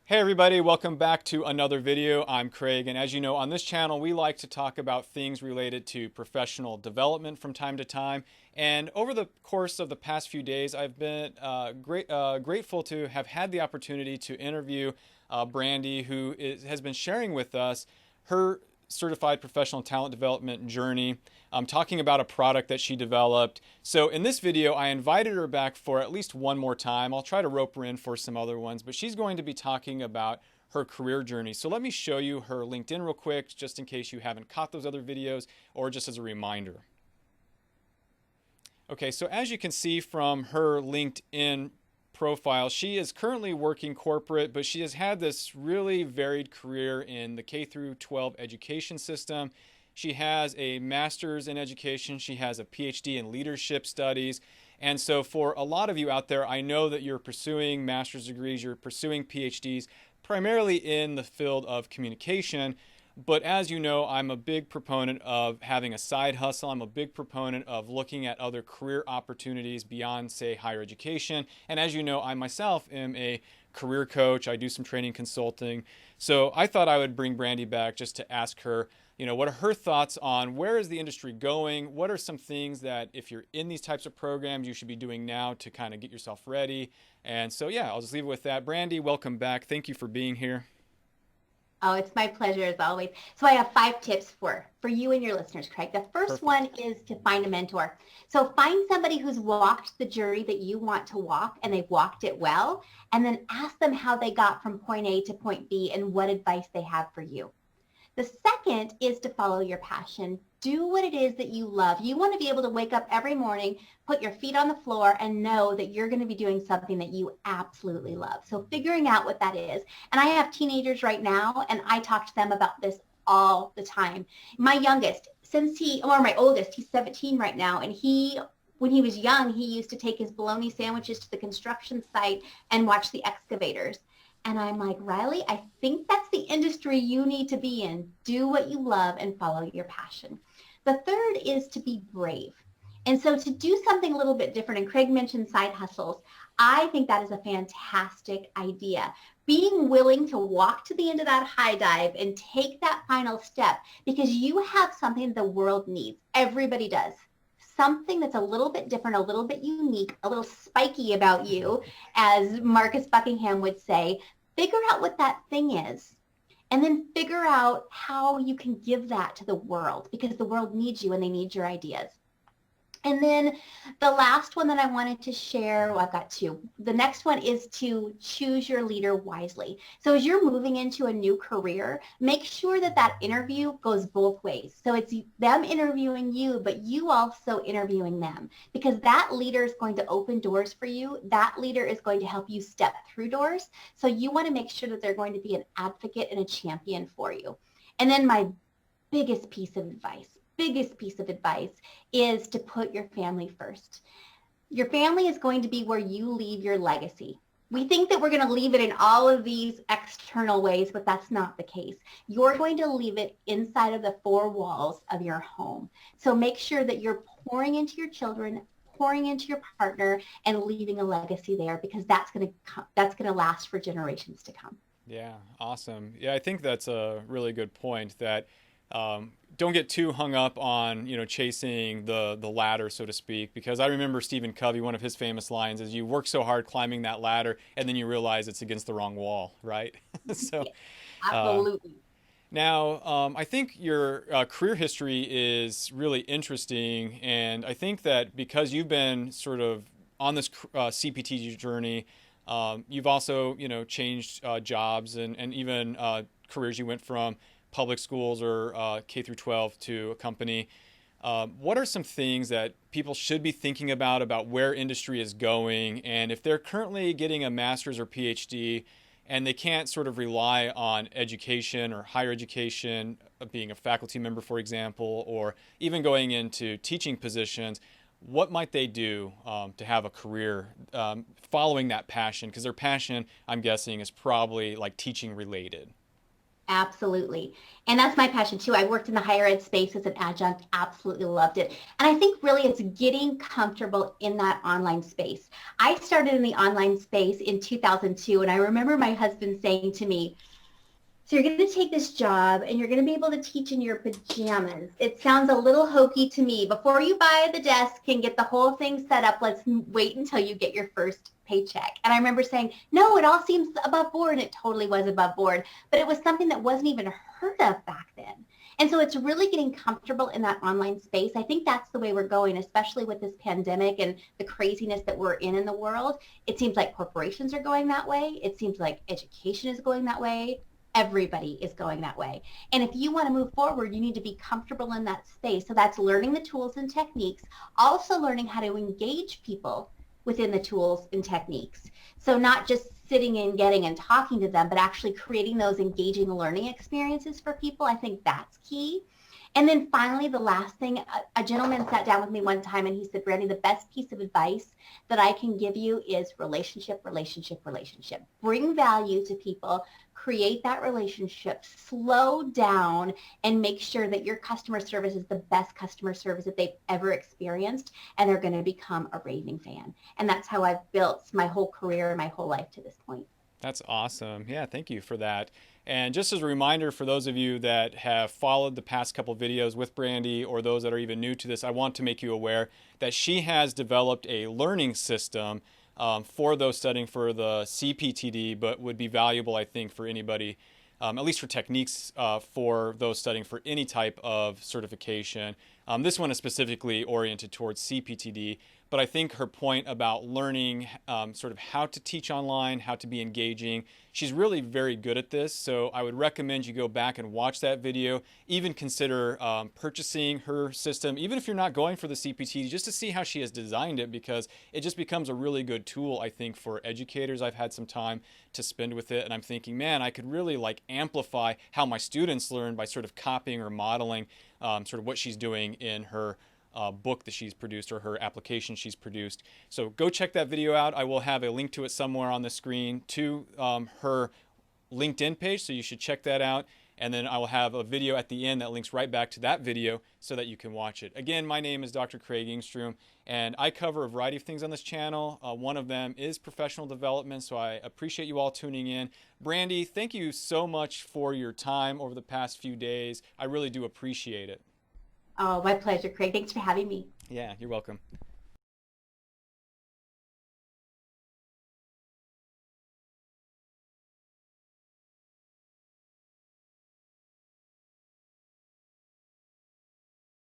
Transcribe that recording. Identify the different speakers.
Speaker 1: Hey everybody, welcome back to another video. I'm Craig, and as you know, on this channel we like to talk about things related to professional development from time to time. And over the course of the past few days, I've been grateful to have had the opportunity to interview Brandy, who has been sharing with us her certified professional talent development journey, talking about a product that she developed. So in this video, I invited her back for at least one more time. I'll try to rope her in for some other ones, but she's going to be talking about her career journey. So let me show you her LinkedIn real quick, just in case you haven't caught those other videos, or just as a reminder. Okay, so as you can see from her LinkedIn profile, she is currently working corporate, but she has had this really varied career in the K through 12 education system. She has a master's in education, she has a PhD in leadership studies. And so for a lot of you out there, I know that you're pursuing master's degrees, you're pursuing PhDs, primarily in the field of communication. But as you know, I'm a big proponent of having a side hustle. I'm a big proponent of looking at other career opportunities beyond, say, higher education. And as you know, I myself am a career coach. I do some training consulting. So I thought I would bring Brandy back just to ask her, what are her thoughts on where is the industry going? What are some things that if you're in these types of programs, you should be doing now to kind of get yourself ready? And so, yeah, I'll just leave it with that. Brandy, welcome back. Thank you for being here.
Speaker 2: Oh, it's my pleasure as always. So I have 5 tips for you and your listeners, Craig. The first
Speaker 1: Perfect.
Speaker 2: one is to find a mentor. So find somebody who's walked the journey that you want to walk and they've walked it well, and then ask them how they got from point A to point B and what advice they have for you. The second is to follow your passion. Do what it is that you love. You want to be able to wake up every morning, put your feet on the floor, and know that you're going to be doing something that you absolutely love. So figuring out what that is. And I have teenagers right now, and I talk to them about this all the time. My youngest, or my oldest, he's 17 right now, and when he was young, he used to take his bologna sandwiches to the construction site and watch the excavators. And I'm like, Riley, I think that's the industry you need to be in. Do what you love and follow your passion. The third is to be brave. And so to do something a little bit different, and Craig mentioned side hustles, I think that is a fantastic idea. Being willing to walk to the end of that high dive and take that final step because you have something the world needs. Everybody does. Something that's a little bit different, a little bit unique, a little spiky about you, as Marcus Buckingham would say. Figure out what that thing is, and then figure out how you can give that to the world because the world needs you and they need your ideas. And then the last one that I wanted to share, well, I've got two. The next one is to choose your leader wisely. So as you're moving into a new career, make sure that that interview goes both ways. So it's them interviewing you, but you also interviewing them, because that leader is going to open doors for you. That leader is going to help you step through doors. So you want to make sure that they're going to be an advocate and a champion for you. And then my biggest piece of advice is to put your family first. Your family is going to be where you leave your legacy. We think that we're going to leave it in all of these external ways, but that's not the case. You're going to leave it inside of the 4 walls of your home. So make sure that you're pouring into your children, pouring into your partner, and leaving a legacy there, because that's going to last for generations to come.
Speaker 1: Yeah, awesome. Yeah, I think that's a really good point that don't get too hung up on, chasing the ladder, so to speak, because I remember Stephen Covey, one of his famous lines is you work so hard climbing that ladder and then you realize it's against the wrong wall, right? So
Speaker 2: Yeah,
Speaker 1: uh,
Speaker 2: absolutely.
Speaker 1: now I think your career history is really interesting, and I think that because you've been sort of on this CPT journey, you've also, changed jobs and even careers. You went from public schools or K through 12 to a company. What are some things that people should be thinking about where industry is going, and if they're currently getting a master's or PhD and they can't sort of rely on education or higher education, being a faculty member, for example, or even going into teaching positions, what might they do to have a career following that passion? Because their passion, I'm guessing, is probably like teaching related.
Speaker 2: Absolutely. And that's my passion too. I worked in the higher ed space as an adjunct, absolutely loved it. And I think really it's getting comfortable in that online space. I started in the online space in 2002, and I remember my husband saying to me, so you're going to take this job and you're going to be able to teach in your pajamas. It sounds a little hokey to me. Before you buy the desk and get the whole thing set up, let's wait until you get your first paycheck. And I remember saying, no, it all seems above board. And it totally was above board, but it was something that wasn't even heard of back then. And so it's really getting comfortable in that online space. I think that's the way we're going, especially with this pandemic and the craziness that we're in the world. It seems like corporations are going that way. It seems like education is going that way. Everybody is going that way. And if you want to move forward, you need to be comfortable in that space. So that's learning the tools and techniques, also learning how to engage people within the tools and techniques. So not just sitting and getting and talking to them, but actually creating those engaging learning experiences for people. I think that's key. And then finally, the last thing, a gentleman sat down with me one time and he said, Brandy, the best piece of advice that I can give you is relationship, relationship, relationship. Bring value to people, create that relationship, slow down, and make sure that your customer service is the best customer service that they've ever experienced, and they're going to become a raving fan. And that's how I've built my whole career and my whole life to this point.
Speaker 1: That's awesome. Yeah, thank you for that. And just as a reminder for those of you that have followed the past couple videos with Brandy or those that are even new to this, I want to make you aware that she has developed a learning system for those studying for the CPTD, but would be valuable, I think, for anybody, at least for techniques for those studying for any type of certification. This one is specifically oriented towards CPTD, but I think her point about learning sort of how to teach online, how to be engaging, she's really very good at this. So I would recommend you go back and watch that video, even consider purchasing her system, even if you're not going for the CPT, just to see how she has designed it, because it just becomes a really good tool, I think, for educators. I've had some time to spend with it, and I'm thinking, man, I could really like amplify how my students learn by sort of copying or modeling sort of what she's doing in her book that she's produced or her application she's produced. So go check that video out. I will have a link to it somewhere on the screen to her LinkedIn page, so you should check that out. And then I will have a video at the end that links right back to that video so that you can watch it. Again, my name is Dr. Craig Engstrom, and I cover a variety of things on this channel. One of them is professional development, so I appreciate you all tuning in. Brandy, thank you so much for your time over the past few days. I really do appreciate it.
Speaker 2: Oh, my pleasure, Craig. Thanks for having me.
Speaker 1: Yeah, you're welcome.